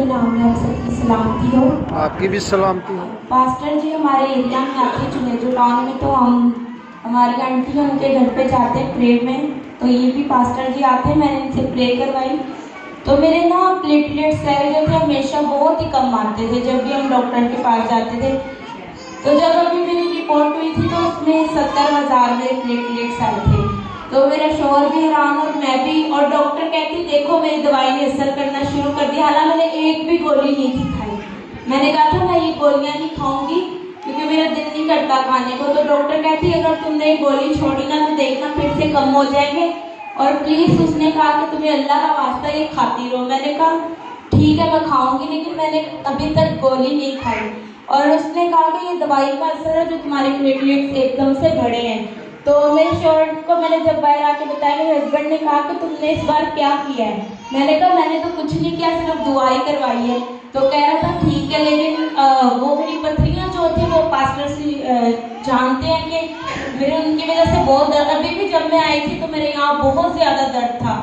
के नाम में आप सबकी सलामती हो। आपकी भी सलामती हो। पास्टर जी हमारे एरिया में आते हैं जुनेजो टाउन में, तो हम हमारी आंटी है उनके घर पे जाते हैं प्रे में, तो ये भी पास्टर जी आते हैं, मैंने इनसे प्रे करवाई। तो मेरे ना प्लेटलेट्स लेवल जो थे हमेशा बहुत ही कम आते थे जब भी हम डॉक्टर के पास जाते थे। तो जब अभी मेरी रिपोर्ट हुई थी तो उसमें 70,000 मेरे प्लेटलेट्स आए थे। तो मेरा शोहर भी हैरान और मैं भी, और डॉक्टर कहती देखो मेरी दवाई ने असर करना शुरू कर दिया, हालांकि मैंने एक भी गोली नहीं थी खाई। मैंने कहा था मैं ये गोलियां नहीं खाऊंगी क्योंकि मेरा दिल नहीं करता खाने को। तो डॉक्टर कहती अगर तुमने ये गोली छोड़ी ना तो देखना फिर से कम हो जाएंगे, और प्लीज उसने कहा कि तुम्हें अल्लाह का वास्ता ये खाती रहो। मैंने कहा ठीक है मैं खाऊंगी, लेकिन मैंने अभी तक गोली नहीं खाई। और उसने कहा कि ये दवाई का असर है जो तुम्हारे प्लेटलेट्स एकदम से बढ़े हैं। तो मेरे शोहर को मैंने जब बाहर आके बताया, मेरे हस्बैंड ने कहा कि तुमने इस बार क्या किया है। मैंने कहा मैंने तो कुछ नहीं किया, सिर्फ दुआई करवाई है। तो कह रहा था ठीक है, लेकिन वो मेरी पथरियाँ जो थी वो पास्टर से जानते हैं कि मेरे उनकी वजह से बहुत दर्द, अभी भी जब मैं आई थी तो मेरे यहाँ बहुत ज़्यादा दर्द था।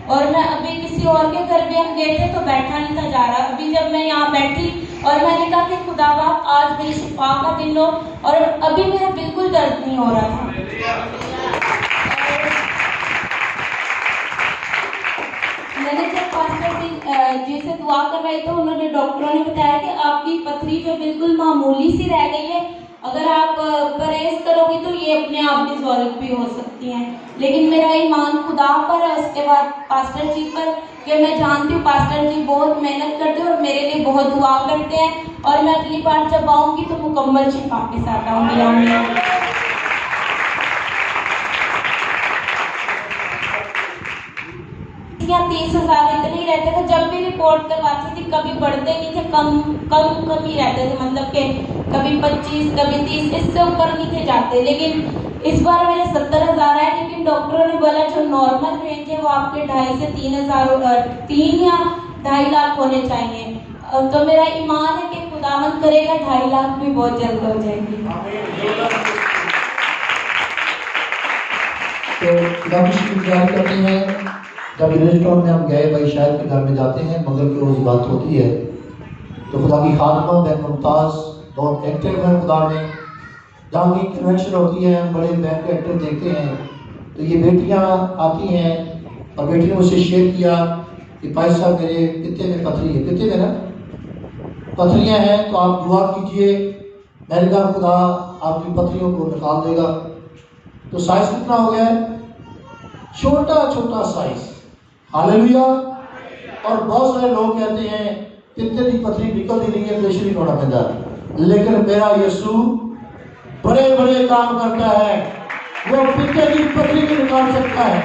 और मैं अभी किसी और के घर भी हम गए थे तो बैठा नहीं था जा रहा। अभी जब मैं यहाँ बैठी और मैंने कहा कि खुदावा आज मेरी शिफा का दिन हो, और अभी मेरा बिल्कुल दर्द नहीं हो रहा था। मैंने जब पास्टर जी से दुआ करवाई तो उन्होंने डॉक्टरों ने बताया कि आपकी पथरी जो बिल्कुल मामूली सी रह गई है, अगर आप परहेज करोगे तो ये अपने आप डिसॉल्व भी हो सकती हैं। लेकिन मेरा ईमान खुदा पर है, उसके बाद पास्टर जी पर, कि मैं जानती हूँ पास्टर जी बहुत मेहनत करते हैं और मेरे लिए बहुत दुआ करते हैं, और मैं अगली बार जब आऊँगी तो मुकम्मल शिफा के साथ आऊँगी। आमीन। 30,000 इतने ही रहते थे। जब भी रिपोर्ट करवाती थी कभी बढ़ते नहीं थे, कम ही रहते थे, मतलब कि कभी 25 कभी 30, इससे ऊपर नहीं थे जाते। लेकिन इस बार मेरे 70,000 आए, लेकिन डॉक्टरों ने बोला जो नॉर्मल रेंज है वो आपके 2.5 से 3 या 2.5 लाख होने चाहिए। तो मेरा ईमान है कि खुदावंद करेगा 2.5 लाख भी बहुत जल्द हो जाएंगे। तो करते हैं जब रेस्टोरेंट में हम गए भाई शायद के घर में जाते हैं, मंगल की रोज बात होती है, तो खुदा की खादमा बैन मुमताज बहुत एक्टिव है खुदा में। जहाँ की कन्वेंशन होती है हम बड़े बैन के एक्टिव देखते हैं, तो ये बेटियाँ आती हैं और बेटी ने मुझसे शेयर किया कि भाई साहब मेरे पित्ते में पथरी है, पित्ते में ना पथरियाँ हैं, तो आप दुआ कीजिए। मैंने कहा खुदा आपकी पथरियों को निकाल देगा। तो साइज कितना हो गया है? छोटा छोटा साइज। हालेलुया। और बहुत सारे लोग कहते हैं पित्ते की पथरी निकलती नहीं है, ऑपरेशन नहीं होना पैदा, लेकिन मेरा यीशु बड़े बड़े काम करता है, वो पित्ते की पथरी भी निकाल सकता है।